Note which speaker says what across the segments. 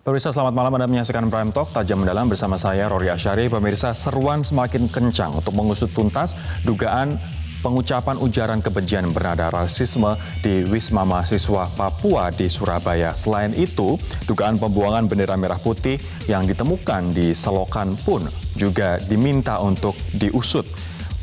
Speaker 1: Pemirsa, selamat malam. Anda menyaksikan Prime Talk Tajam Mendalam bersama saya, Rory Asyari. Pemirsa, seruan semakin kencang untuk mengusut tuntas dugaan pengucapan ujaran kebencian bernada rasisme di Wisma Mahasiswa Papua di Surabaya. Selain itu, dugaan pembuangan bendera merah putih yang ditemukan di selokan pun juga diminta untuk diusut.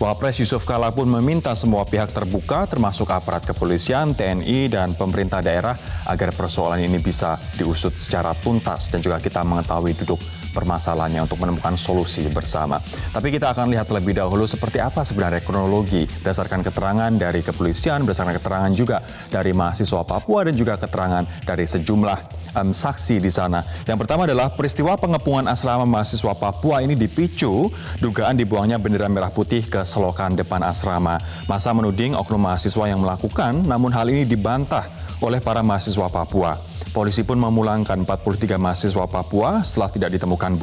Speaker 1: Wapres Yusuf Kala pun meminta semua pihak terbuka termasuk aparat kepolisian, TNI, dan pemerintah daerah agar persoalan ini bisa diusut secara tuntas dan juga kita mengetahui duduk permasalahannya untuk menemukan solusi bersama. Tapi kita akan lihat terlebih dahulu seperti apa sebenarnya kronologi berdasarkan keterangan dari kepolisian, berdasarkan keterangan juga dari mahasiswa Papua dan juga keterangan dari sejumlah saksi di sana. Yang pertama adalah peristiwa pengepungan asrama mahasiswa Papua ini dipicu dugaan dibuangnya bendera merah putih ke selokan depan asrama. Masa menuding oknum mahasiswa yang melakukan, namun hal ini dibantah oleh para mahasiswa Papua. Polisi pun memulangkan 43 mahasiswa Papua setelah tidak ditemukan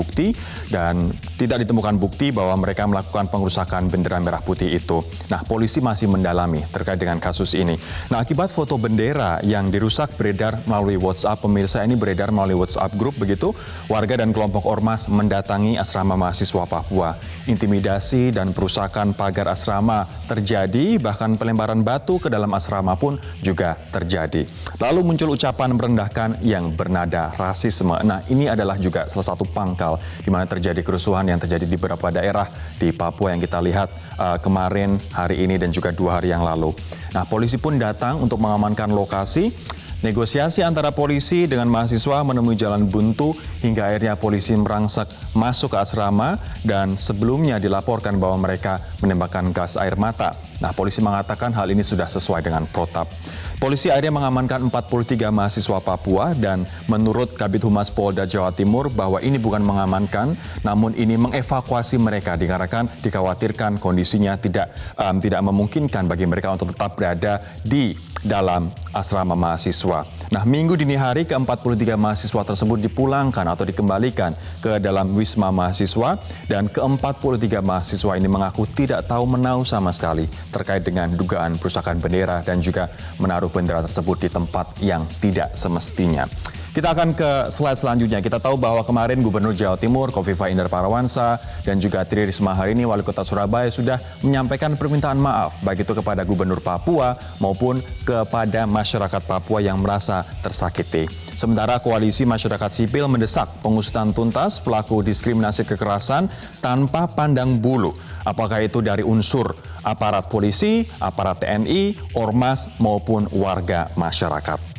Speaker 1: bukti bahwa mereka melakukan pengerusakan bendera merah putih itu. Nah, polisi masih mendalami terkait dengan kasus ini. Nah, akibat foto bendera yang dirusak beredar melalui WhatsApp, pemirsa, ini beredar melalui WhatsApp grup begitu, warga dan kelompok ormas mendatangi asrama mahasiswa Papua. Intimidasi dan perusakan pagar asrama terjadi, bahkan pelemparan batu ke dalam asrama pun juga terjadi. Lalu muncul ucapan merendahkan yang bernada rasisme. Nah, ini adalah juga salah satu pangkal di mana terjadi kerusuhan yang terjadi di beberapa daerah di Papua yang kita lihat kemarin, hari ini, dan juga 2 hari yang lalu. Nah, polisi pun datang untuk mengamankan lokasi. Negosiasi antara polisi dengan mahasiswa menemui jalan buntu hingga akhirnya polisi merangsek masuk ke asrama dan sebelumnya dilaporkan bahwa mereka menembakkan gas air mata. Nah, polisi mengatakan hal ini sudah sesuai dengan protap. Polisi akhirnya mengamankan 43 mahasiswa Papua dan menurut Kabid Humas Polda Jawa Timur bahwa ini bukan mengamankan, namun ini mengevakuasi mereka dikarenakan dikhawatirkan kondisinya tidak memungkinkan bagi mereka untuk tetap berada di dalam asrama mahasiswa. Nah, minggu dini hari ke-43 mahasiswa tersebut dipulangkan atau dikembalikan ke dalam Wisma Mahasiswa dan ke-43 mahasiswa ini mengaku tidak tahu menau sama sekali terkait dengan dugaan perusakan bendera dan juga menaruh bendera tersebut di tempat yang tidak semestinya. Kita akan ke slide selanjutnya. Kita tahu bahwa kemarin Gubernur Jawa Timur, Khofifah Indar Parawansa, dan juga Tri Risma hari ini, Wali Kota Surabaya, sudah menyampaikan permintaan maaf, baik itu kepada Gubernur Papua maupun kepada masyarakat Papua yang merasa tersakiti. Sementara Koalisi Masyarakat Sipil mendesak pengusutan tuntas pelaku diskriminasi kekerasan tanpa pandang bulu. Apakah itu dari unsur aparat polisi, aparat TNI, ormas, maupun warga masyarakat.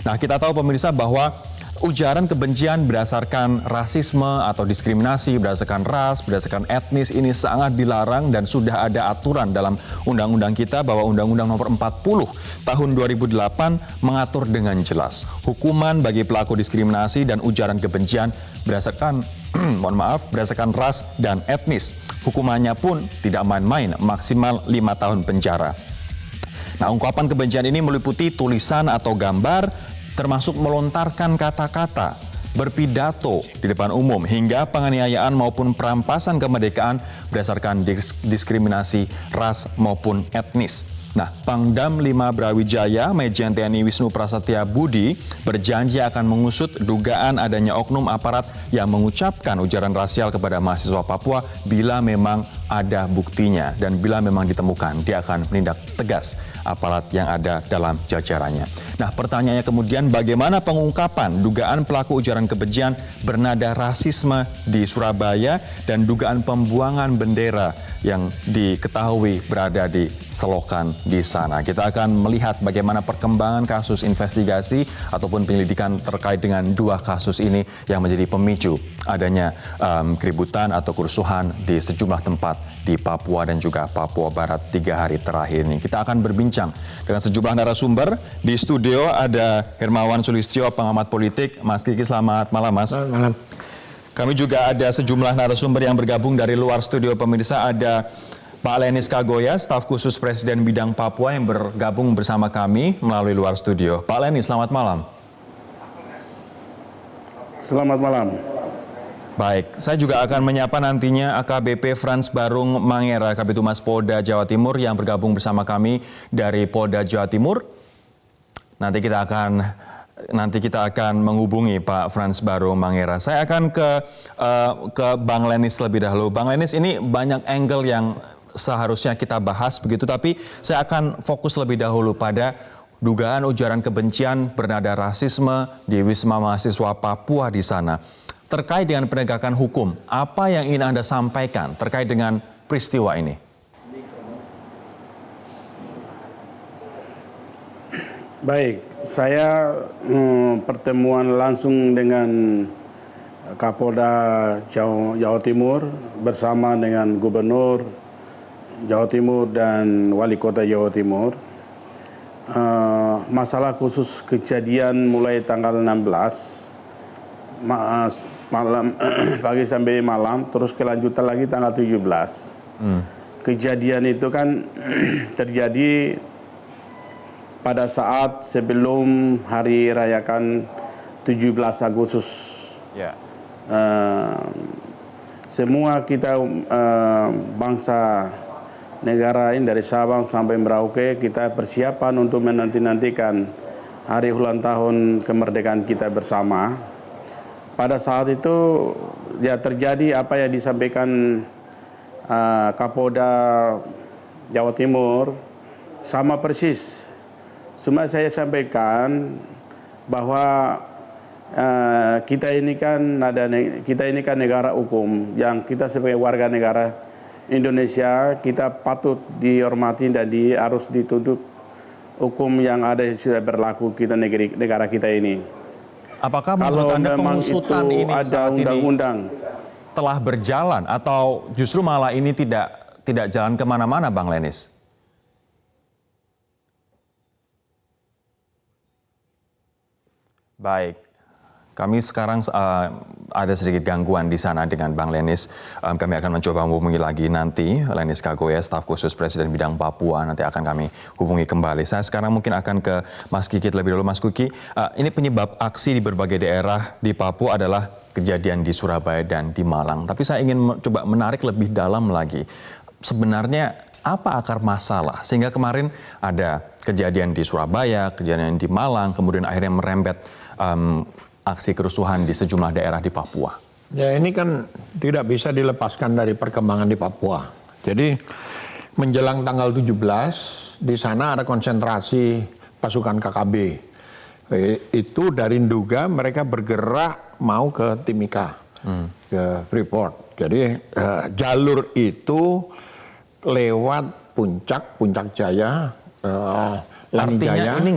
Speaker 1: Nah, kita tahu pemirsa bahwa ujaran kebencian berdasarkan rasisme atau diskriminasi berdasarkan ras, berdasarkan etnis ini sangat dilarang dan sudah ada aturan dalam undang-undang kita bahwa Undang-Undang Nomor 40 Tahun 2008 mengatur dengan jelas hukuman bagi pelaku diskriminasi dan ujaran kebencian berdasarkan berdasarkan ras dan etnis. Hukumannya pun tidak main-main, maksimal 5 tahun penjara. Nah, ungkapan kebencian ini meliputi tulisan atau gambar, termasuk melontarkan kata-kata, berpidato di depan umum, hingga penganiayaan maupun perampasan kemerdekaan berdasarkan diskriminasi ras maupun etnis. Nah, Pangdam 5 Brawijaya, Majen TNI Wisnu Prasetya Budi berjanji akan mengusut dugaan adanya oknum aparat yang mengucapkan ujaran rasial kepada mahasiswa Papua bila memang ada buktinya dan bila memang ditemukan, dia akan menindak tegas aparat yang ada dalam jajarannya. Nah, pertanyaannya kemudian bagaimana pengungkapan dugaan pelaku ujaran kebencian bernada rasisme di Surabaya dan dugaan pembuangan bendera yang diketahui berada di selokan di sana. Kita akan melihat bagaimana perkembangan kasus investigasi ataupun penyelidikan terkait dengan 2 kasus ini yang menjadi pemicu adanya keributan atau kerusuhan di sejumlah tempat di Papua dan juga Papua Barat 3 hari terakhir ini. Kita akan berbincang dengan sejumlah narasumber. Di studio ada Hermawan Sulistyo, pengamat politik. Mas Kiki, selamat malam, Mas.
Speaker 2: Selamat malam.
Speaker 1: Kami juga ada sejumlah narasumber yang bergabung dari luar studio, pemirsa. Ada Pak Lenis Kagoya, staf khusus Presiden Bidang Papua yang bergabung bersama kami melalui luar studio. Pak Lenis, selamat malam.
Speaker 2: Selamat malam.
Speaker 1: Baik, saya juga akan menyapa nantinya AKBP Frans Barung Mangera, Kabid Humas Polda Jawa Timur yang bergabung bersama kami dari Polda Jawa Timur. Nanti kita akan nanti kita akan menghubungi Pak Frans Barung Mangera. Saya akan ke Bang Lenis lebih dahulu. Bang Lenis, ini banyak angle yang seharusnya kita bahas begitu, tapi saya akan fokus lebih dahulu pada dugaan ujaran kebencian bernada rasisme di Wisma Mahasiswa Papua di sana. Terkait dengan penegakan hukum, apa yang ingin Anda sampaikan terkait dengan peristiwa ini?
Speaker 2: Baik, saya pertemuan langsung dengan Kapolda Jawa Timur bersama dengan Gubernur Jawa Timur dan Wali Kota Jawa Timur. Masalah khusus kejadian mulai tanggal 16 malam pagi sampai malam, terus kelanjutan lagi tanggal 17. Kejadian itu kan terjadi pada saat sebelum hari rayakan 17 Agustus. Yeah. Semua kita bangsa negara ini dari Sabang sampai Merauke, kita persiapan untuk menanti-nantikan hari ulang tahun kemerdekaan kita bersama. Pada saat itu ya terjadi apa yang disampaikan Kapolda Jawa Timur, sama persis. Cuma saya sampaikan bahwa kita ini kan negara hukum, yang kita sebagai warga negara Indonesia, kita patut dihormati dan harus dituntut hukum yang ada sudah berlaku kita negara kita ini.
Speaker 1: Apakah menurut Anda pengusutan ini saat ini telah berjalan atau justru malah ini tidak jalan kemana-mana, Bang Lenis? Baik, kami sekarang ada sedikit gangguan di sana dengan Bang Lenis. Kami akan mencoba menghubungi lagi nanti Lenis Kagoya, staf khusus Presiden bidang Papua, nanti akan kami hubungi kembali. Saya sekarang mungkin akan ke Mas Kiki lebih dulu. Mas Kiki, ini penyebab aksi di berbagai daerah di Papua adalah kejadian di Surabaya dan di Malang. Tapi saya ingin coba menarik lebih dalam lagi. Sebenarnya apa akar masalah sehingga kemarin ada kejadian di Surabaya, kejadian di Malang, kemudian akhirnya merembet aksi kerusuhan di sejumlah daerah di Papua?
Speaker 3: Ya, ini kan tidak bisa dilepaskan dari perkembangan di Papua. Jadi menjelang tanggal 17 di sana ada konsentrasi pasukan KKB. Itu dari Nduga mereka bergerak mau ke Timika, ke Freeport. Jadi jalur itu lewat Puncak Jaya,
Speaker 1: Artinya ini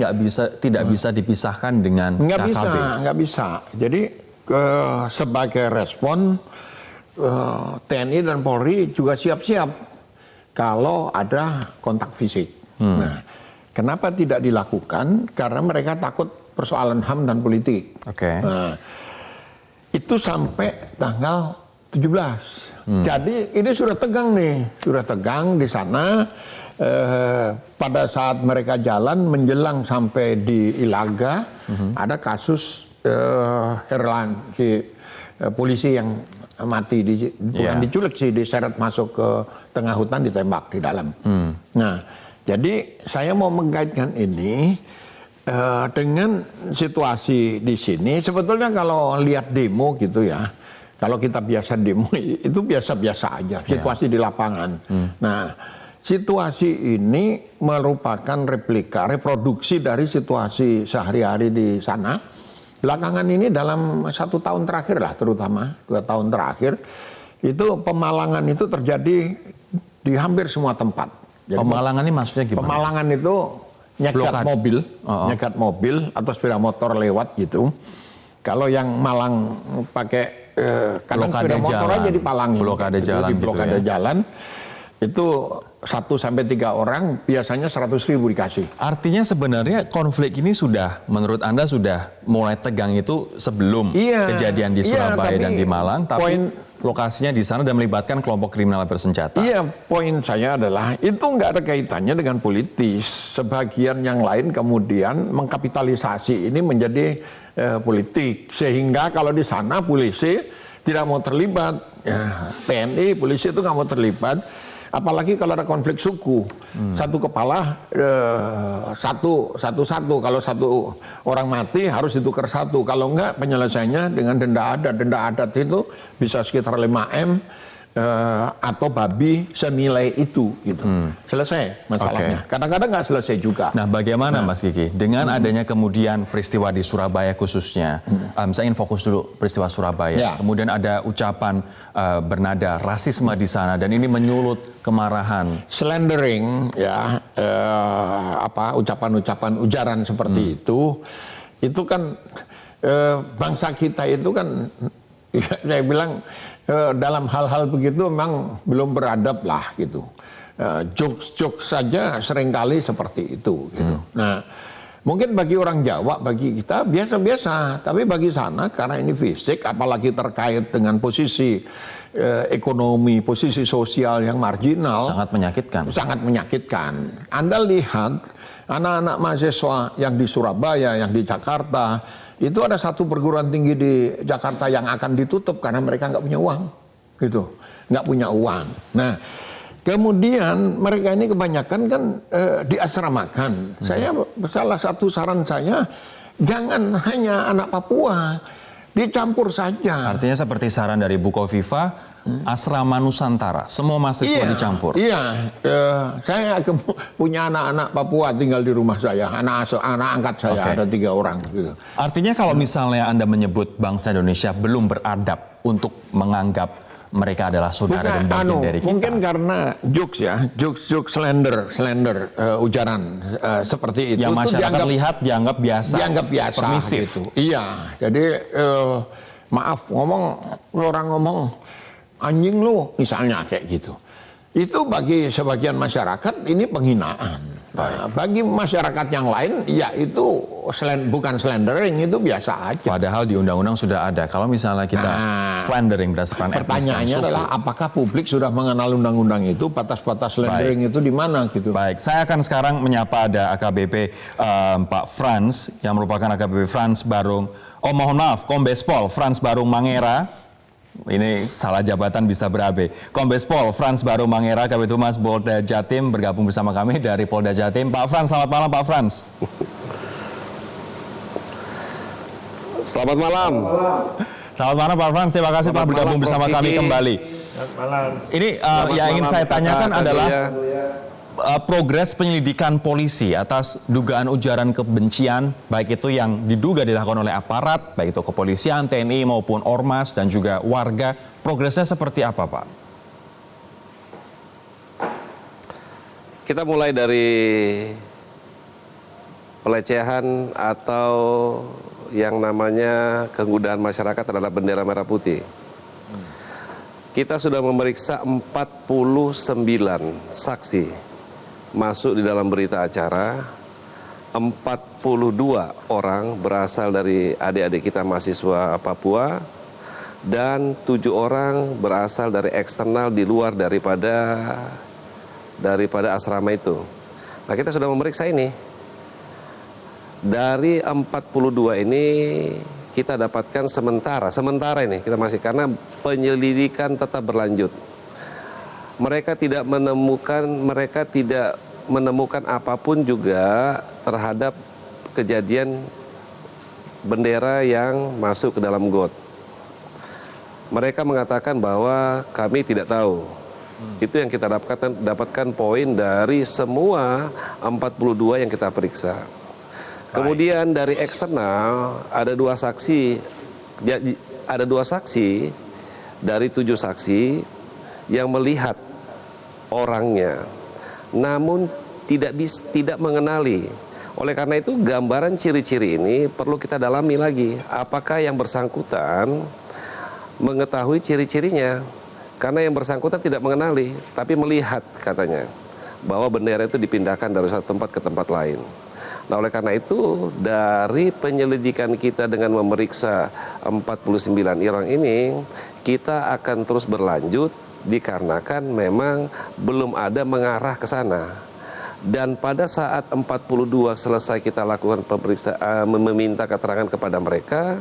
Speaker 1: tidak bisa dipisahkan dengan KKB?
Speaker 3: Nggak bisa. Jadi sebagai respon TNI dan Polri juga siap-siap kalau ada kontak fisik. Nah, kenapa tidak dilakukan? Karena mereka takut persoalan HAM dan politik.
Speaker 1: Okay.
Speaker 3: Nah, itu sampai tanggal 17. Jadi ini sudah tegang nih, sudah tegang di sana. Pada saat mereka jalan menjelang sampai di Ilaga, ada kasus Herlan, polisi yang mati, bukan diculik sih, diseret masuk ke tengah hutan, ditembak di dalam. Nah, jadi saya mau mengkaitkan ini dengan situasi di sini. Sebetulnya kalau lihat demo gitu ya, kalau kita biasa demo itu biasa-biasa aja, situasi di lapangan. Nah, situasi ini merupakan reproduksi dari situasi sehari-hari di sana. Belakangan ini dalam 1 tahun terakhir lah, terutama 2 tahun terakhir, itu pemalangan itu terjadi di hampir semua tempat. Jadi,
Speaker 1: pemalangan ini maksudnya gimana?
Speaker 3: Pemalangan itu nyekat mobil atau sepeda motor lewat gitu. Kalau yang Malang pakai kadang sepeda motor aja dipalangin.
Speaker 1: Blokade jalan gitu ya.
Speaker 3: Jalan. Itu 1-3 orang biasanya 100.000 dikasih.
Speaker 1: Artinya sebenarnya konflik ini sudah, menurut Anda sudah mulai tegang itu sebelum kejadian di Surabaya dan di Malang, tapi lokasinya di sana dan melibatkan kelompok kriminal bersenjata.
Speaker 3: Iya, poin saya adalah itu nggak ada kaitannya dengan politis. Sebagian yang lain kemudian mengkapitalisasi ini menjadi politik, sehingga kalau di sana polisi tidak mau terlibat, TNI polisi itu nggak mau terlibat. Apalagi kalau ada konflik suku, satu kepala satu. Kalau satu orang mati harus ditukar satu. Kalau enggak penyelesaiannya dengan denda adat. Denda adat itu bisa sekitar 5 M atau babi senilai itu gitu. Selesai masalahnya. Kadang-kadang nggak selesai juga.
Speaker 1: Nah, bagaimana Mas Kiki dengan adanya kemudian peristiwa di Surabaya khususnya? Saya ingin fokus dulu peristiwa Surabaya.
Speaker 3: Ya.
Speaker 1: Kemudian ada ucapan bernada rasisme di sana dan ini menyulut kemarahan.
Speaker 3: Slandering ya, ucapan-ucapan ujaran seperti itu kan bangsa kita itu kan saya bilang dalam hal-hal begitu memang belum beradab lah gitu. Jokes-jokes saja seringkali seperti itu gitu. Nah, mungkin bagi orang Jawa, bagi kita biasa-biasa, tapi bagi sana karena ini fisik, apalagi terkait dengan posisi ekonomi, posisi sosial yang marginal,
Speaker 1: Sangat menyakitkan.
Speaker 3: sangat menyakitkan. Anda lihat anak-anak mahasiswa yang di Surabaya, yang di Jakarta, itu ada satu perguruan tinggi di Jakarta yang akan ditutup karena mereka nggak punya uang, gitu, nggak punya uang. Nah, kemudian mereka ini kebanyakan kan diasramakan. Salah satu saran saya, jangan hanya anak Papua, dicampur saja.
Speaker 1: Artinya seperti saran dari Bukoviva, asrama Nusantara, semua mahasiswa dicampur.
Speaker 3: Iya, saya punya anak-anak Papua tinggal di rumah saya, anak angkat saya ada 3 orang. Gitu.
Speaker 1: Artinya kalau misalnya Anda menyebut bangsa Indonesia belum beradab untuk menganggap mereka adalah saudara dan bagian dari kita.
Speaker 3: Mungkin karena jokes ya, jokes slender, ujaran seperti itu.
Speaker 1: Yang masyarakat lihat dianggap biasa, permisif.
Speaker 3: Gitu. Iya, jadi maaf orang ngomong anjing lu misalnya kayak gitu. Itu bagi sebagian masyarakat ini penghinaan. Nah, bagi masyarakat yang lain ya itu bukan slandering, itu biasa aja.
Speaker 1: Padahal di undang-undang sudah ada. Kalau misalnya kita slandering berdasarkan etnis dan
Speaker 3: Pertanyaannya
Speaker 1: suku.
Speaker 3: adalah apakah publik sudah mengenal undang-undang itu, batas-batas slandering itu di mana gitu.
Speaker 1: Baik, saya akan sekarang menyapa ada AKBP Pak Frans yang merupakan AKBP Frans Barung. Oh mohon maaf, Kombes Pol Frans Barung Mangera. Ini salah jabatan bisa berabe. Kombes Pol Frans Barung Mangera, Kabid Humas Polda Jatim bergabung bersama kami dari Polda Jatim. Pak Frans, selamat malam Pak Frans.
Speaker 4: Selamat malam.
Speaker 1: Selamat malam Pak Frans, terima kasih telah bergabung bersama kami kembali. Ini yang ingin saya tanyakan adalah progres penyelidikan polisi atas dugaan ujaran kebencian, baik itu yang diduga dilakukan oleh aparat, baik itu kepolisian, TNI maupun Ormas dan juga warga. Progresnya seperti apa, Pak?
Speaker 4: Kita mulai dari pelecehan atau yang namanya kegundahan masyarakat terhadap bendera merah putih. Kita sudah memeriksa 49 saksi masuk di dalam berita acara. 42 orang berasal dari adik-adik kita mahasiswa Papua dan 7 orang berasal dari eksternal di luar daripada asrama itu. Nah, kita sudah memeriksa ini. Dari 42 ini kita dapatkan sementara ini kita masih, karena penyelidikan tetap berlanjut. Mereka tidak menemukan apapun juga terhadap kejadian bendera yang masuk ke dalam got. Mereka mengatakan bahwa kami tidak tahu. Itu yang kita dapatkan poin dari semua 42 yang kita periksa. Kemudian dari eksternal ada 2 saksi dari 7 saksi yang melihat orangnya, namun tidak mengenali. Oleh karena itu gambaran ciri-ciri ini perlu kita dalami lagi. Apakah yang bersangkutan mengetahui ciri-cirinya? Karena yang bersangkutan tidak mengenali, tapi melihat katanya bahwa bendera itu dipindahkan dari satu tempat ke tempat lain. Nah, oleh karena itu dari penyelidikan kita dengan memeriksa 49 orang ini, kita akan terus berlanjut dikarenakan memang belum ada mengarah ke sana. Dan pada saat 42 selesai kita lakukan pemeriksaan, meminta keterangan kepada mereka,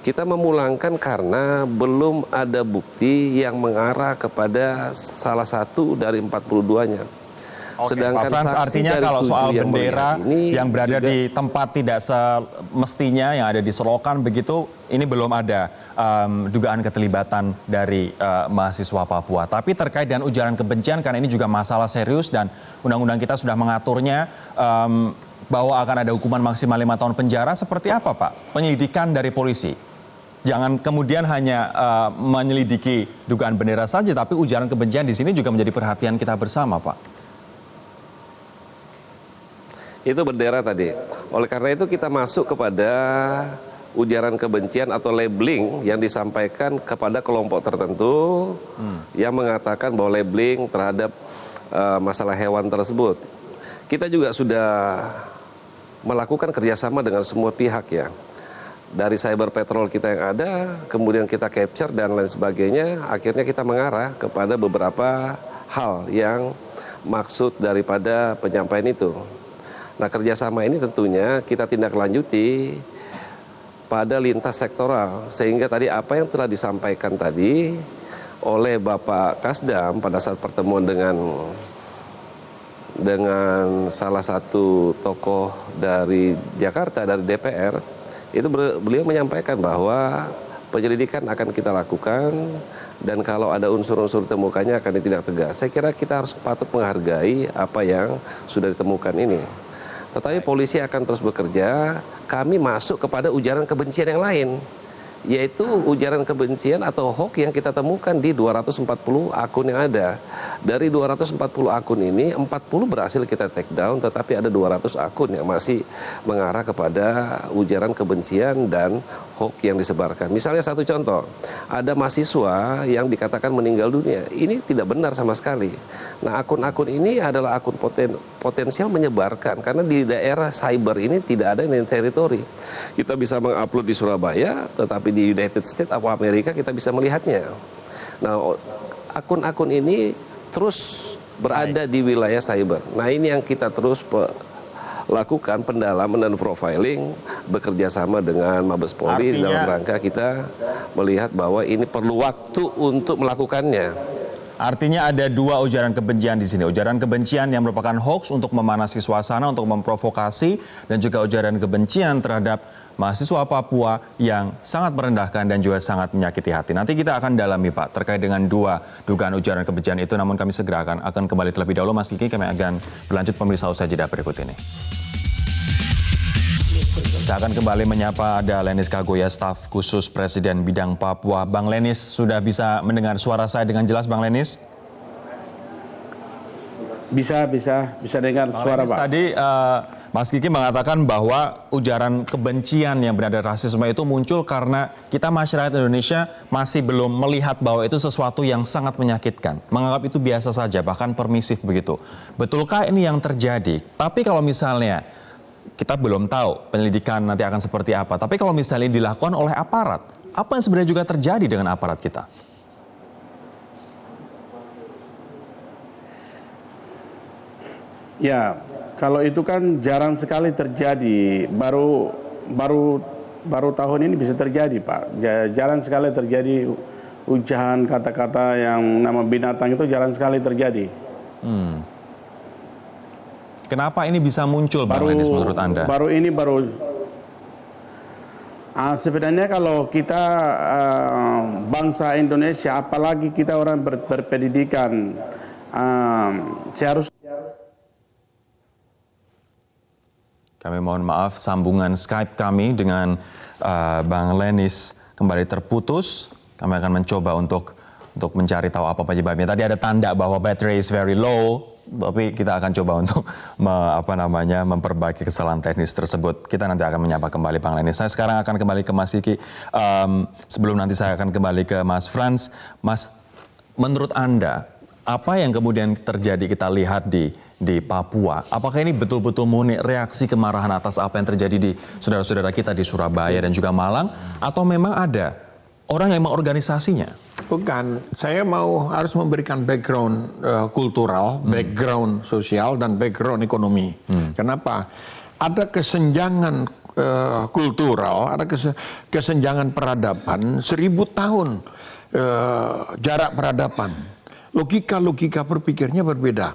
Speaker 4: Kita memulangkan karena belum ada bukti yang mengarah kepada salah satu dari 42-nya.
Speaker 1: Sedangkan Pak Frans, artinya kalau soal bendera yang berada di tempat tidak semestinya yang ada di selokan begitu, ini belum ada dugaan keterlibatan dari mahasiswa Papua. Tapi terkait dengan ujaran kebencian, karena ini juga masalah serius dan undang-undang kita sudah mengaturnya bahwa akan ada hukuman maksimal 5 tahun penjara, seperti apa Pak penyelidikan dari polisi? Jangan kemudian hanya menyelidiki dugaan bendera saja, tapi ujaran kebencian di sini juga menjadi perhatian kita bersama Pak.
Speaker 4: Itu bendera tadi. Oleh karena itu kita masuk kepada ujaran kebencian atau labeling yang disampaikan kepada kelompok tertentu yang mengatakan bahwa labeling terhadap masalah hewan tersebut. Kita juga sudah melakukan kerjasama dengan semua pihak ya. Dari cyber patrol kita yang ada, kemudian kita capture dan lain sebagainya, akhirnya kita mengarah kepada beberapa hal yang maksud daripada penyampaian itu. Nah, kerjasama ini tentunya kita tindak lanjuti pada lintas sektoral. Sehingga tadi apa yang telah disampaikan tadi oleh Bapak Kasdam pada saat pertemuan dengan salah satu tokoh dari Jakarta, dari DPR, itu beliau menyampaikan bahwa penyelidikan akan kita lakukan dan kalau ada unsur-unsur ditemukannya akan ditindak tegas. Saya kira kita harus patut menghargai apa yang sudah ditemukan ini. Tetapi polisi akan terus bekerja, kami masuk kepada ujaran kebencian yang lain, yaitu ujaran kebencian atau hoax yang kita temukan di 240 akun yang ada. Dari 240 akun ini, 40 berhasil kita take down, tetapi ada 200 akun yang masih mengarah kepada ujaran kebencian dan hoax yang disebarkan. Misalnya satu contoh, ada mahasiswa yang dikatakan meninggal dunia. Ini tidak benar sama sekali. Nah, akun-akun ini adalah akun potensial menyebarkan, karena di daerah cyber ini tidak ada yang teritori. Kita bisa mengupload di Surabaya, tetapi di United States atau Amerika kita bisa melihatnya. Nah, akun-akun ini terus berada di wilayah cyber. Nah, ini yang kita terus lakukan pendalaman dan profiling bekerja sama dengan Mabes Polri dalam rangka kita melihat bahwa ini perlu waktu untuk melakukannya.
Speaker 1: Artinya ada 2 ujaran kebencian di sini. Ujaran kebencian yang merupakan hoax untuk memanasi suasana, untuk memprovokasi, dan juga ujaran kebencian terhadap mahasiswa Papua yang sangat merendahkan dan juga sangat menyakiti hati. Nanti kita akan dalami Pak terkait dengan 2 dugaan ujaran kebencian itu, namun kami segera akan kembali terlebih dahulu. Mas Kiki, kami akan berlanjut pemirsa usai jeda berikut ini. Saya akan kembali menyapa ada Lenis Kagoya, staf khusus Presiden bidang Papua. Bang Lenis, sudah bisa mendengar suara saya dengan jelas Bang Lenis?
Speaker 2: Bisa dengar suara Pak.
Speaker 1: Tadi Mas Kiki mengatakan bahwa ujaran kebencian yang berada rasisme itu muncul karena kita masyarakat Indonesia masih belum melihat bahwa itu sesuatu yang sangat menyakitkan. Menganggap itu biasa saja, bahkan permisif begitu. Betulkah ini yang terjadi? Tapi kalau misalnya kita belum tahu penyelidikan nanti akan seperti apa. Tapi kalau misalnya dilakukan oleh aparat, apa yang sebenarnya juga terjadi dengan aparat kita?
Speaker 2: Ya, kalau itu kan jarang sekali terjadi. Baru tahun ini bisa terjadi, Pak. Jarang sekali terjadi ujaran kata-kata yang nama binatang itu jarang sekali terjadi.
Speaker 1: Kenapa ini bisa muncul, Bang Lenis, menurut Anda?
Speaker 2: Sebenarnya kalau kita bangsa Indonesia, apalagi kita orang berpendidikan, seharusnya.
Speaker 1: Kami mohon maaf, sambungan Skype kami dengan Bang Lenis kembali terputus. Kami akan mencoba untuk mencari tahu apa penyebabnya. Tadi ada tanda bahwa battery is very low, tapi kita akan coba untuk memperbaiki kesalahan teknis tersebut. Kita nanti akan menyapa kembali Bang Lenis. Saya sekarang akan kembali ke Mas Kiki. Sebelum nanti saya akan kembali ke Mas Frans. Mas, menurut Anda, apa yang kemudian terjadi kita lihat di Papua? Apakah ini betul-betul murni reaksi kemarahan atas apa yang terjadi di saudara-saudara kita di Surabaya dan juga Malang? Atau memang ada orang yang mengorganisasinya?
Speaker 3: Bukan, saya harus memberikan background kultural, background sosial, dan background ekonomi. Kenapa? Ada kesenjangan kultural, ada kesenjangan peradaban 1000 tahun jarak peradaban. Logika berpikirnya berbeda.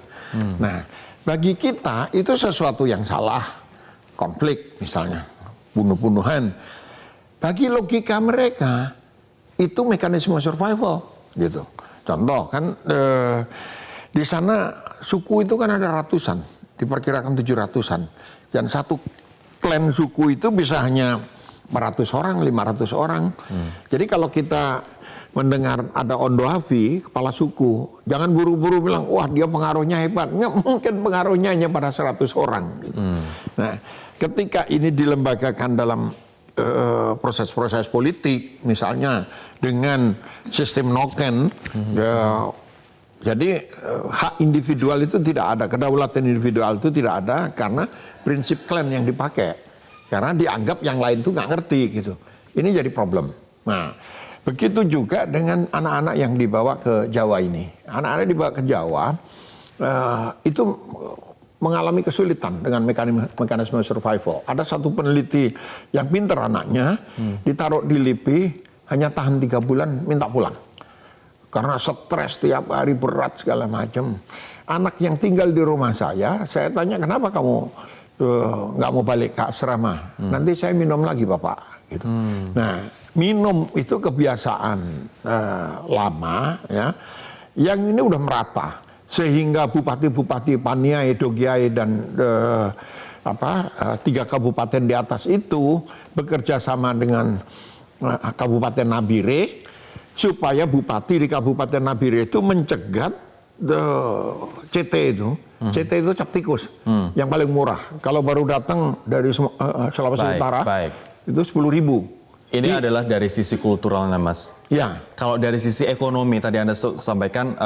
Speaker 3: Nah, bagi kita itu sesuatu yang salah. Konflik misalnya, bunuh-bunuhan. Bagi logika mereka itu mekanisme survival gitu. Contoh kan di sana suku itu kan ada ratusan, diperkirakan 700-an. Dan satu klan suku itu bisa hanya 400 orang, 500 orang. Jadi kalau kita mendengar ada Ondo Hafi, kepala suku, jangan buru-buru bilang, wah dia pengaruhnya hebat. Nggak mungkin pengaruhnya hanya pada 100 orang. Gitu. Nah, ketika ini dilembagakan dalam proses-proses politik, misalnya dengan sistem noken, jadi hak individual itu tidak ada, kedaulatan individual itu tidak ada karena prinsip klan yang dipakai. Karena dianggap yang lain itu nggak ngerti gitu. Ini jadi problem. Nah, begitu juga dengan anak-anak yang dibawa ke Jawa ini. Anak-anak dibawa ke Jawa itu mengalami kesulitan dengan mekanisme survival. Ada satu peneliti yang pintar anaknya, ditaruh di LIPI, hanya tahan 3 bulan, minta pulang. Karena stres tiap hari, berat segala macam. Anak yang tinggal di rumah saya tanya, kenapa kamu nggak mau balik ke asrama? Nanti saya minum lagi Bapak. Gitu. Nah, minum itu kebiasaan lama, ya, yang ini udah merata. Sehingga bupati-bupati Paniai, Dogiai, dan 3 kabupaten di atas itu bekerja sama dengan Kabupaten Nabire supaya bupati di Kabupaten Nabire itu mencegat CT itu. CT itu cap tikus yang paling murah. Kalau baru datang dari Sulawesi Utara itu 10.000.
Speaker 1: Ini adalah dari sisi kulturalnya, Mas.
Speaker 3: Ya.
Speaker 1: Kalau dari sisi ekonomi tadi Anda sampaikan,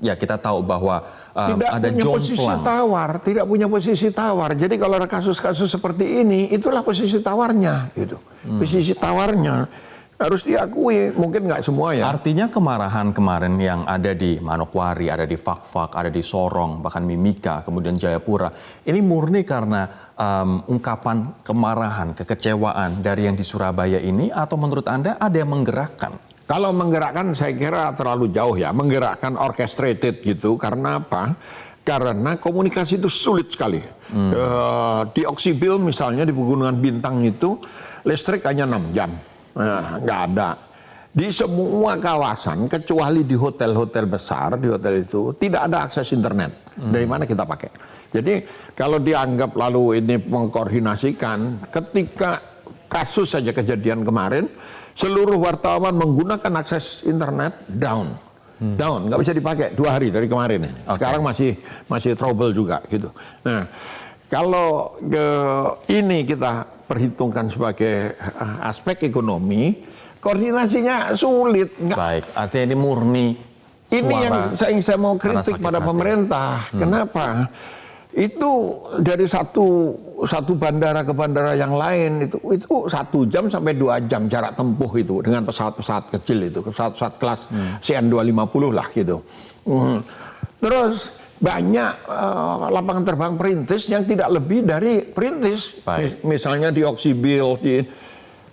Speaker 1: ya kita tahu bahwa ada jomplang.
Speaker 3: Tidak punya posisi tawar. Jadi kalau ada kasus-kasus seperti ini, itulah posisi tawarnya, gitu. Posisi tawarnya harus diakui, mungkin nggak semua ya.
Speaker 1: Artinya kemarahan kemarin yang ada di Manokwari, ada di Fak-Fak, ada di Sorong, bahkan Mimika, kemudian Jayapura, ini murni karena ungkapan kemarahan, kekecewaan dari yang di Surabaya ini, atau menurut Anda ada yang menggerakkan?
Speaker 3: Kalau menggerakkan saya kira terlalu jauh ya, menggerakkan orchestrated gitu. Karena apa? Karena komunikasi itu sulit sekali. Di Oksibil misalnya di Pegunungan Bintang itu listrik hanya 6 jam. Nah, nggak ada. Di semua kawasan kecuali di hotel-hotel besar, di hotel itu tidak ada akses internet. Dari mana kita pakai? Jadi kalau dianggap lalu ini mengkoordinasikan, ketika kasus saja kejadian kemarin, seluruh wartawan menggunakan akses internet down, nggak bisa dipakai 2 hari dari kemarin. Sekarang masih trouble juga gitu. Nah, kalau ini kita perhitungkan sebagai aspek ekonomi, koordinasinya sulit.
Speaker 1: Baik, artinya ini murni suara.
Speaker 3: Ini yang saya mau kritik pada pemerintah. Kenapa? Itu dari satu bandara ke bandara yang lain itu 1 jam sampai 2 jam jarak tempuh itu dengan pesawat-pesawat kecil itu, pesawat-pesawat kelas CN250 lah gitu. Terus banyak lapangan terbang perintis yang tidak lebih dari perintis. Misalnya di Oksibil,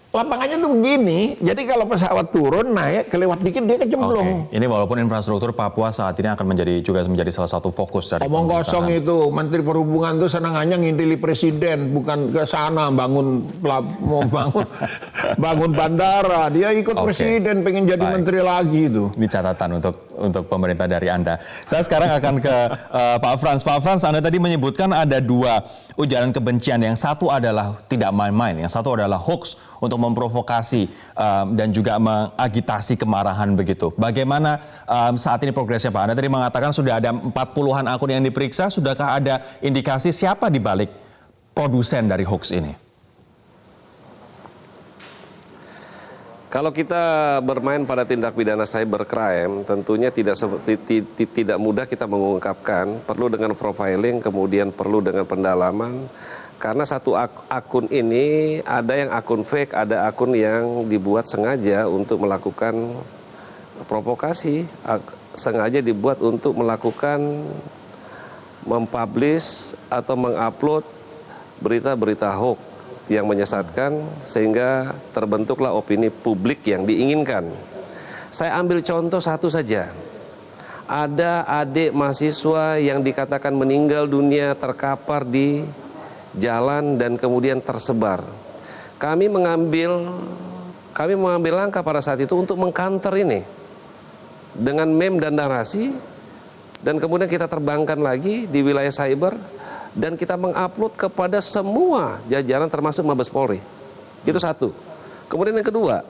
Speaker 3: lapangannya tuh begini, jadi kalau pesawat turun naik kelewat dikit dia kecemplung.
Speaker 1: Ini walaupun infrastruktur Papua saat ini akan juga menjadi salah satu fokus dari
Speaker 3: omong kosong itu, Menteri Perhubungan tuh senangannya ngintili presiden, bukan ke sana mau bangun bandara, dia ikut presiden pengen jadi menteri lagi itu.
Speaker 1: Ini catatan untuk pemerintah dari Anda. Saya sekarang akan ke Pak Frans. Pak Frans, Anda tadi menyebutkan ada 2 ujaran kebencian, yang satu adalah tidak main-main, yang satu adalah hoax untuk memprovokasi dan juga mengagitasi kemarahan begitu. Bagaimana saat ini progresnya Pak? Anda tadi mengatakan sudah ada 40-an akun yang diperiksa. Sudahkah ada indikasi siapa di balik produsen dari hoax ini?
Speaker 4: Kalau kita bermain pada tindak pidana cybercrime, tentunya tidak mudah kita mengungkapkan. Perlu dengan profiling, kemudian perlu dengan pendalaman. Karena satu akun ini ada yang akun fake, ada akun yang dibuat sengaja untuk melakukan provokasi, sengaja dibuat untuk melakukan mempublish atau mengupload berita-berita hoax. yang menyesatkan sehingga terbentuklah opini publik yang diinginkan. Saya ambil contoh satu saja. Ada adik mahasiswa yang dikatakan meninggal dunia terkapar di jalan dan kemudian tersebar. Kami mengambil langkah pada saat itu untuk mengcounter ini dengan meme dan narasi, dan kemudian kita terbangkan lagi di wilayah cyber dan kita mengupload kepada semua jajaran termasuk Mabes Polri. Itu satu. Kemudian yang kedua,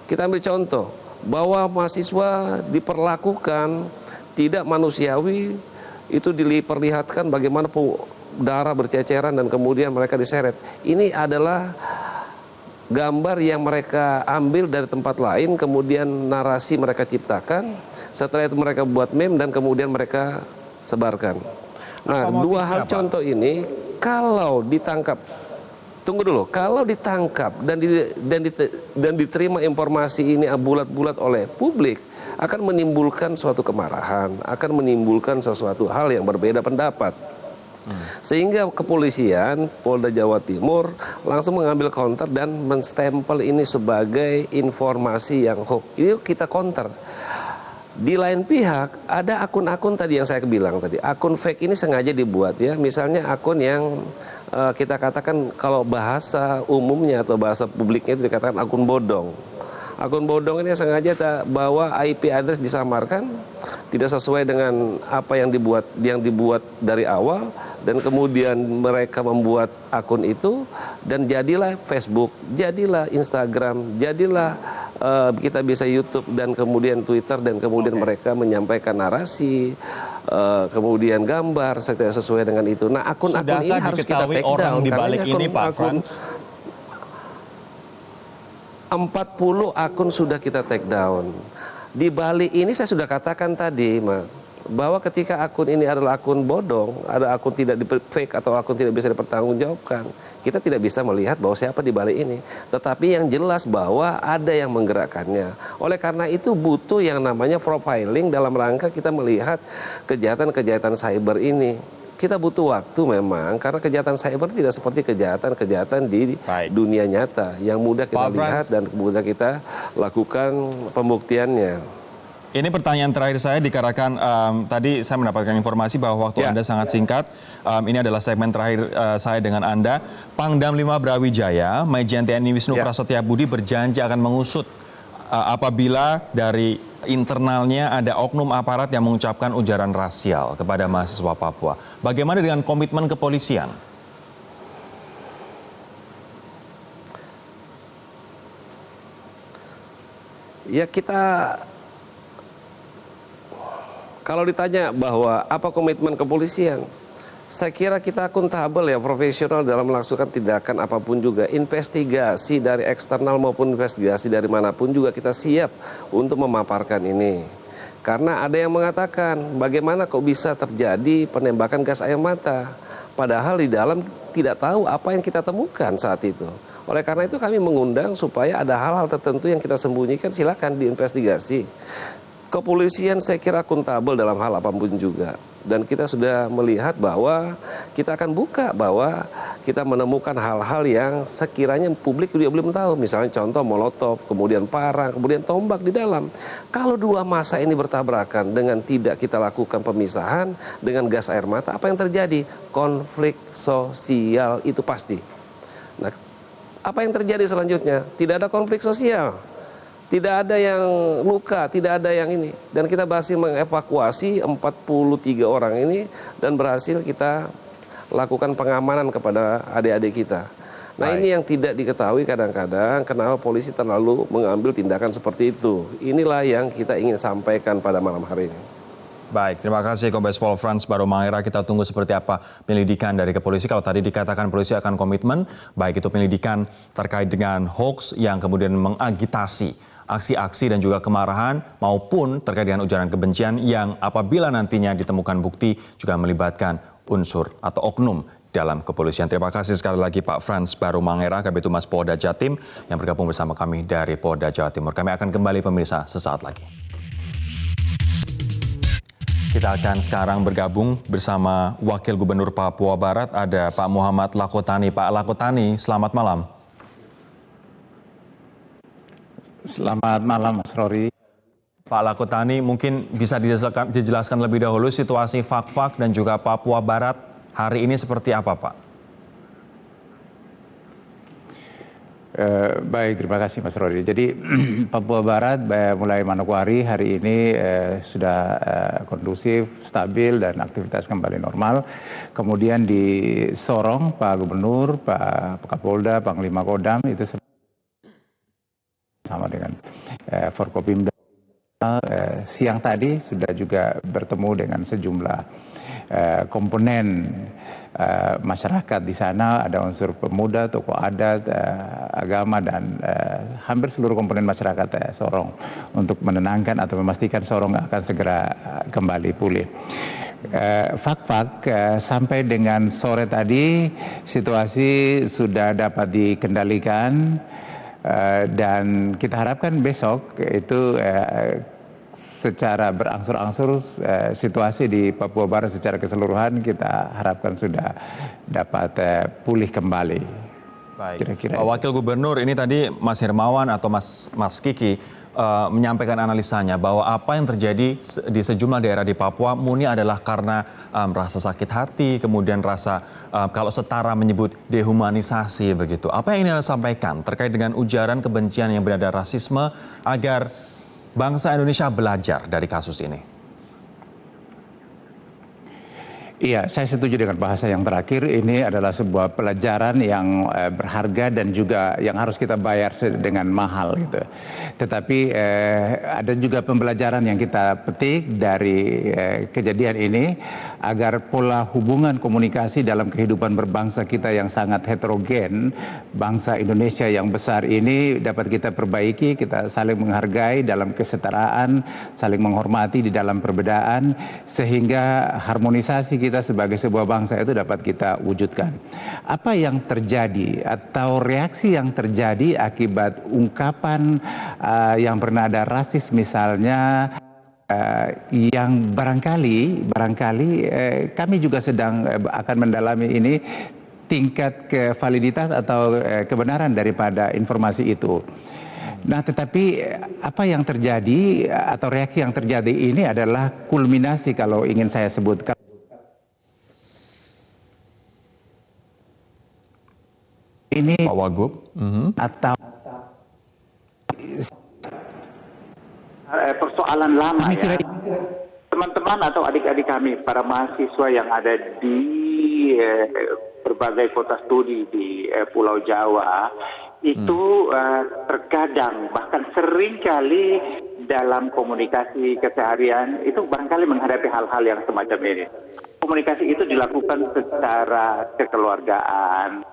Speaker 4: kita ambil contoh bahwa mahasiswa diperlakukan tidak manusiawi, itu diperlihatkan bagaimana darah berceceran dan kemudian mereka diseret. Ini adalah gambar yang mereka ambil dari tempat lain, kemudian narasi mereka ciptakan, setelah itu mereka buat meme dan kemudian mereka sebarkan. Nah, dua hal contoh ini kalau ditangkap, tunggu dulu, kalau ditangkap dan diterima informasi ini bulat-bulat oleh publik, akan menimbulkan suatu kemarahan, akan menimbulkan sesuatu hal yang berbeda pendapat. Sehingga kepolisian Polda Jawa Timur langsung mengambil counter dan menstempel ini sebagai informasi yang hoax. Ini kita counter. Di lain pihak ada akun-akun tadi yang saya bilang tadi, akun fake ini sengaja dibuat ya, misalnya akun yang kita katakan kalau bahasa umumnya atau bahasa publiknya itu dikatakan akun bodong. Akun bodong ini sengaja bahwa IP address disamarkan, tidak sesuai dengan apa yang dibuat dari awal, dan kemudian mereka membuat akun itu dan jadilah Facebook, jadilah Instagram, jadilah kita bisa YouTube dan kemudian Twitter, dan kemudian mereka menyampaikan narasi, kemudian gambar tidak sesuai dengan itu. Nah, akun-akun ini harus kita take down.
Speaker 1: Orang di balik ini, Pak Frans?
Speaker 4: 40 akun sudah kita take down. Di balik ini saya sudah katakan tadi, Mas, bahwa ketika akun ini adalah akun bodong, ada akun tidak di fake atau akun tidak bisa dipertanggungjawabkan, kita tidak bisa melihat bahwa siapa di balik ini. Tetapi yang jelas bahwa ada yang menggerakkannya. Oleh karena itu butuh yang namanya profiling dalam rangka kita melihat kejahatan-kejahatan cyber ini. Kita butuh waktu memang, karena kejahatan cyber tidak seperti kejahatan-kejahatan di dunia nyata yang mudah kita lihat dan mudah kita lakukan pembuktiannya.
Speaker 1: Ini pertanyaan terakhir saya dikarenakan tadi saya mendapatkan informasi bahwa waktu Anda sangat singkat. Ini adalah segmen terakhir saya dengan Anda. Pangdam 5 Brawijaya, Majen TNI Wisnu Prasetya Budi berjanji akan mengusut apabila dari internalnya ada oknum aparat yang mengucapkan ujaran rasial kepada mahasiswa Papua. Bagaimana dengan komitmen kepolisian?
Speaker 4: Ya, kita kalau ditanya bahwa apa komitmen kepolisian, saya kira kita akuntabel ya, profesional dalam melakukan tindakan apapun juga. Investigasi dari eksternal maupun investigasi dari manapun juga kita siap untuk memaparkan ini. Karena ada yang mengatakan bagaimana kok bisa terjadi penembakan gas air mata, padahal di dalam tidak tahu apa yang kita temukan saat itu. Oleh karena itu kami mengundang supaya ada hal-hal tertentu yang kita sembunyikan, silakan diinvestigasi. Kepolisian saya kira akuntabel dalam hal apapun juga. Dan kita sudah melihat bahwa kita akan buka bahwa kita menemukan hal-hal yang sekiranya publik juga belum tahu. Misalnya contoh molotov, kemudian parang, kemudian tombak di dalam. Kalau dua massa ini bertabrakan dengan tidak kita lakukan pemisahan dengan gas air mata, apa yang terjadi? Konflik sosial itu pasti. Nah, apa yang terjadi selanjutnya? Tidak ada konflik sosial. Tidak ada yang luka, tidak ada yang ini. Dan kita berhasil mengevakuasi 43 orang ini dan berhasil kita lakukan pengamanan kepada adik-adik kita. Nah, ini yang tidak diketahui kadang-kadang kenapa polisi terlalu mengambil tindakan seperti itu. Inilah yang kita ingin sampaikan pada malam hari ini.
Speaker 1: Baik, terima kasih Kombes Pol Frans Baromahera. Kita tunggu seperti apa penyelidikan dari kepolisian. Kalau tadi dikatakan polisi akan komitmen, baik itu penyelidikan terkait dengan hoax yang kemudian mengagitasi aksi-aksi dan juga kemarahan maupun terkait dengan ujaran kebencian yang apabila nantinya ditemukan bukti juga melibatkan unsur atau oknum dalam kepolisian. Terima kasih sekali lagi Pak Frans Baromahera, Kabid Humas Polda Jatim yang bergabung bersama kami dari Polda Jawa Timur. Kami akan kembali pemirsa sesaat lagi. Kita akan sekarang bergabung bersama Wakil Gubernur Papua Barat, ada Pak Muhammad Lakotani. Pak Lakotani, selamat malam.
Speaker 5: Selamat malam, Mas Rory.
Speaker 1: Pak Lakotani, mungkin bisa dijelaskan lebih dahulu situasi Fak-Fak dan juga Papua Barat hari ini seperti apa, Pak?
Speaker 5: Baik, terima kasih Mas Rory. Jadi Papua Barat mulai Manokwari hari ini sudah kondusif, stabil dan aktivitas kembali normal. Kemudian di Sorong, Pak Gubernur, Pak Kapolda, Panglima Kodam itu sama dengan Forkopimda. Siang tadi sudah juga bertemu dengan sejumlah komponen masyarakat di sana, ada unsur pemuda, tokoh adat, agama dan hampir seluruh komponen masyarakat Sorong untuk menenangkan atau memastikan Sorong akan segera kembali pulih. Fak-Fak sampai dengan sore tadi situasi sudah dapat dikendalikan dan kita harapkan besok itu secara berangsur-angsur situasi di Papua Barat secara keseluruhan kita harapkan sudah dapat pulih kembali.
Speaker 1: Baik,
Speaker 5: Kira-kira
Speaker 1: Pak Wakil Gubernur, ini tadi Mas Hermawan atau Mas Kiki menyampaikan analisanya bahwa apa yang terjadi di sejumlah daerah di Papua murni adalah karena rasa sakit hati, kemudian rasa kalau setara menyebut dehumanisasi begitu. Apa yang ingin Anda sampaikan terkait dengan ujaran kebencian yang bernada rasisme agar bangsa Indonesia belajar dari kasus ini?
Speaker 5: Iya, saya setuju dengan bahasa yang terakhir. Ini adalah sebuah pelajaran yang berharga dan juga yang harus kita bayar dengan mahal gitu. Tetapi ada juga pembelajaran yang kita petik dari kejadian ini agar pola hubungan komunikasi dalam kehidupan berbangsa kita yang sangat heterogen, bangsa Indonesia yang besar ini dapat kita perbaiki, kita saling menghargai dalam kesetaraan, saling menghormati di dalam perbedaan, sehingga harmonisasi kita sebagai sebuah bangsa itu dapat kita wujudkan. Apa yang terjadi atau reaksi yang terjadi akibat ungkapan yang bernada rasis misalnya, yang barangkali kami juga sedang akan mendalami ini tingkat validitas atau kebenaran daripada informasi itu. Nah, tetapi apa yang terjadi atau reaksi yang terjadi ini adalah kulminasi kalau ingin saya sebutkan. Ini
Speaker 1: Pak Wagub,
Speaker 5: atau
Speaker 6: persoalan lama ya. Teman-teman atau adik-adik kami, para mahasiswa yang ada di berbagai kota studi di Pulau Jawa, itu terkadang bahkan sering kali dalam komunikasi keseharian itu barangkali menghadapi hal-hal yang semacam ini. Komunikasi itu dilakukan secara kekeluargaan,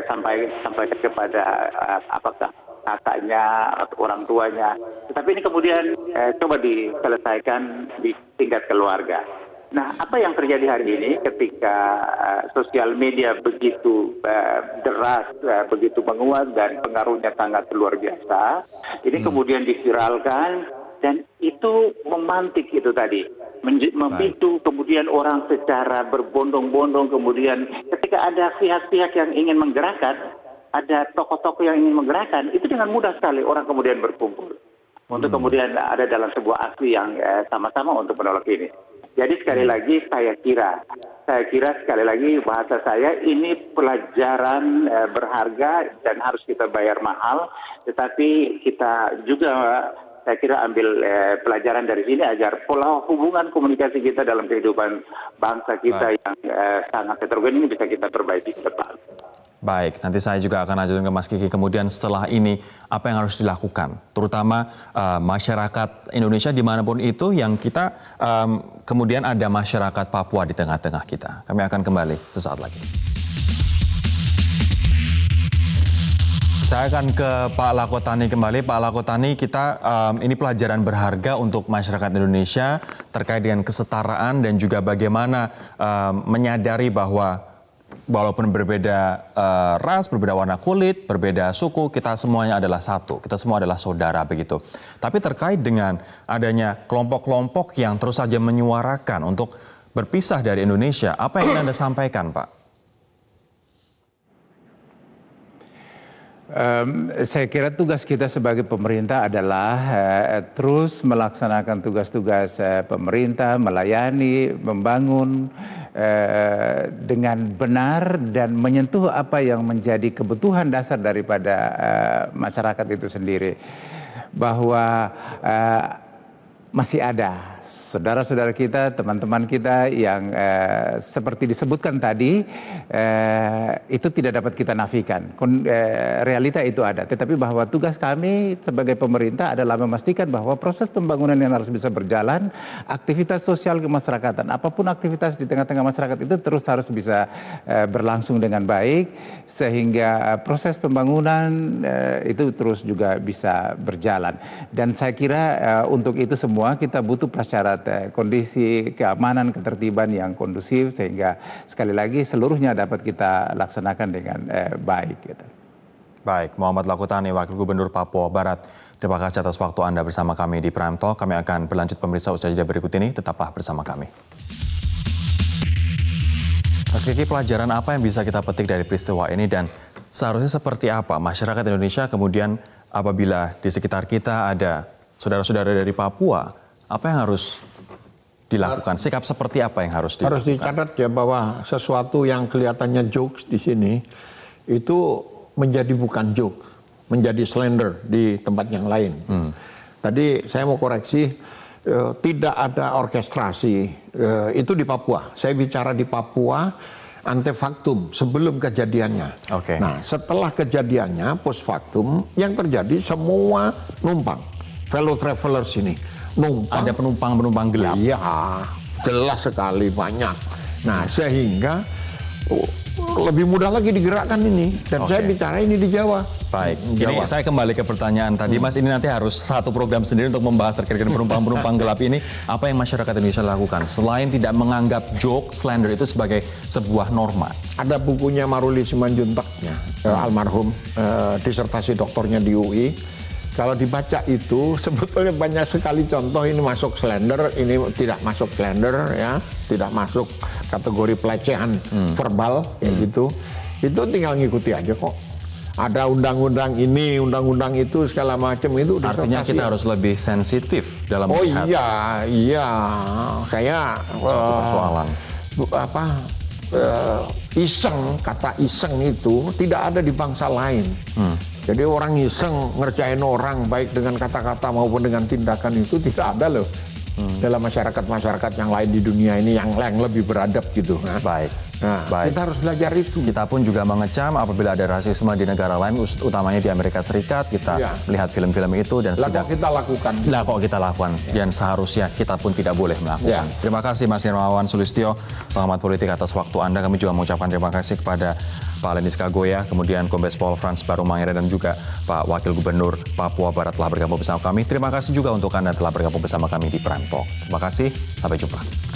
Speaker 6: sampai kepada apakah kakaknya atau orang tuanya. Tetapi ini kemudian coba diselesaikan di tingkat keluarga. Nah, apa yang terjadi hari ini ketika sosial media begitu deras, begitu menguat dan pengaruhnya sangat luar biasa, ini kemudian diviralkan dan itu memantik itu tadi, memicu kemudian orang secara berbondong-bondong, kemudian ketika ada pihak-pihak yang ingin menggerakkan, ada tokoh-tokoh yang ingin menggerakkan, itu dengan mudah sekali orang kemudian berkumpul untuk kemudian ada dalam sebuah aksi yang sama-sama untuk menolak ini. Jadi sekali lagi saya kira sekali lagi bahasa saya ini pelajaran berharga dan harus kita bayar mahal, tetapi kita juga saya kira ambil pelajaran dari sini agar pola hubungan komunikasi kita dalam kehidupan bangsa kita yang sangat heterogen ini bisa kita perbaiki ke depan.
Speaker 1: Baik, nanti saya juga akan lanjutkan ke Mas Kiki. Kemudian setelah ini, apa yang harus dilakukan? Terutama masyarakat Indonesia dimanapun itu yang kita, kemudian ada masyarakat Papua di tengah-tengah kita. Kami akan kembali sesaat lagi. Saya akan ke Pak Lakotani kembali. Pak Lakotani, kita ini pelajaran berharga untuk masyarakat Indonesia terkait dengan kesetaraan dan juga bagaimana menyadari bahwa walaupun berbeda ras, berbeda warna kulit, berbeda suku, kita semuanya adalah satu. Kita semua adalah saudara begitu. Tapi terkait dengan adanya kelompok-kelompok yang terus saja menyuarakan untuk berpisah dari Indonesia, apa yang ingin Anda sampaikan, Pak?
Speaker 5: Saya kira tugas kita sebagai pemerintah adalah terus melaksanakan tugas-tugas pemerintah, melayani, membangun dengan benar dan menyentuh apa yang menjadi kebutuhan dasar daripada masyarakat itu sendiri. Bahwa masih ada saudara-saudara kita, teman-teman kita yang seperti disebutkan tadi, itu tidak dapat kita nafikan. Realita itu ada, tetapi bahwa tugas kami sebagai pemerintah adalah memastikan bahwa proses pembangunan yang harus bisa berjalan, aktivitas sosial kemasyarakatan, apapun aktivitas di tengah-tengah masyarakat itu terus harus bisa berlangsung dengan baik, sehingga proses pembangunan itu terus juga bisa berjalan. Dan saya kira untuk itu semua kita butuh prasyarat kondisi keamanan, ketertiban yang kondusif, sehingga sekali lagi seluruhnya dapat kita laksanakan dengan baik. Gitu.
Speaker 1: Baik, Muhammad Lakutani, Wakil Gubernur Papua Barat. Terima kasih atas waktu Anda bersama kami di Prime Talk. Kami akan berlanjut pemirsa usai jeda berikut ini. Tetaplah bersama kami. Mas Kiki, pelajaran apa yang bisa kita petik dari peristiwa ini dan seharusnya seperti apa masyarakat Indonesia kemudian apabila di sekitar kita ada saudara-saudara dari Papua, apa yang harus dilakukan? Sikap seperti apa yang harus dilakukan?
Speaker 3: Harus dicatat ya bahwa sesuatu yang kelihatannya jokes di sini itu menjadi bukan jokes, menjadi slender di tempat yang lain. Tadi saya mau koreksi, tidak ada orkestrasi itu di Papua. Saya bicara di Papua antefaktum sebelum kejadiannya.
Speaker 1: Oke.
Speaker 3: Nah, setelah kejadiannya post factum yang terjadi semua numpang, fellow travelers ini numpang.
Speaker 1: Ada penumpang-penumpang gelap?
Speaker 3: Iya, jelas sekali banyak. Nah, sehingga lebih mudah lagi digerakkan ini. Dan saya bicara ini di Jawa.
Speaker 1: Baik,
Speaker 3: Jawa.
Speaker 1: ini saya kembali ke pertanyaan tadi, Mas. Ini nanti harus satu program sendiri untuk membahas terkait dengan penumpang-penumpang gelap ini. Apa yang masyarakat Indonesia lakukan selain tidak menganggap joke, slander itu sebagai sebuah norma?
Speaker 3: Ada bukunya Maruli Simanjuntaknya, almarhum, disertasi doktornya di UI. Kalau dibaca itu sebetulnya banyak sekali contoh, ini masuk slender, ini tidak masuk slender, ya, tidak masuk kategori pelecehan verbal, kayak gitu. Itu tinggal ngikuti aja kok. Ada undang-undang ini, undang-undang itu, segala macam itu.
Speaker 1: Artinya kita harus lebih sensitif dalam
Speaker 3: Oh
Speaker 1: melihat
Speaker 3: iya, saya
Speaker 1: persoalan.
Speaker 3: Iseng, kata iseng itu tidak ada di bangsa lain. Jadi orang iseng ngerjain orang baik dengan kata-kata maupun dengan tindakan itu tidak ada loh dalam masyarakat-masyarakat yang lain di dunia ini yang lebih beradab gitu.
Speaker 1: Baik.
Speaker 3: Nah,
Speaker 1: Baik.
Speaker 3: kita harus belajar itu.
Speaker 1: Kita pun juga mengecam apabila ada rasisme di negara lain, utamanya di Amerika Serikat. Kita melihat film-film itu dan
Speaker 3: Lah kok kita lakukan.
Speaker 1: Nah, kok kita lakukan dan seharusnya kita pun tidak boleh melakukan. Terima kasih Mas Hermawan Sulistyo, pengamat politik, atas waktu Anda. Kami juga mengucapkan terima kasih kepada Pak Lenis Kagoya, kemudian Kombes Pol Frans Barumangere, dan juga Pak Wakil Gubernur Papua Barat telah bergabung bersama kami. Terima kasih juga untuk Anda telah bergabung bersama kami di Prime Talk. Terima kasih, sampai jumpa.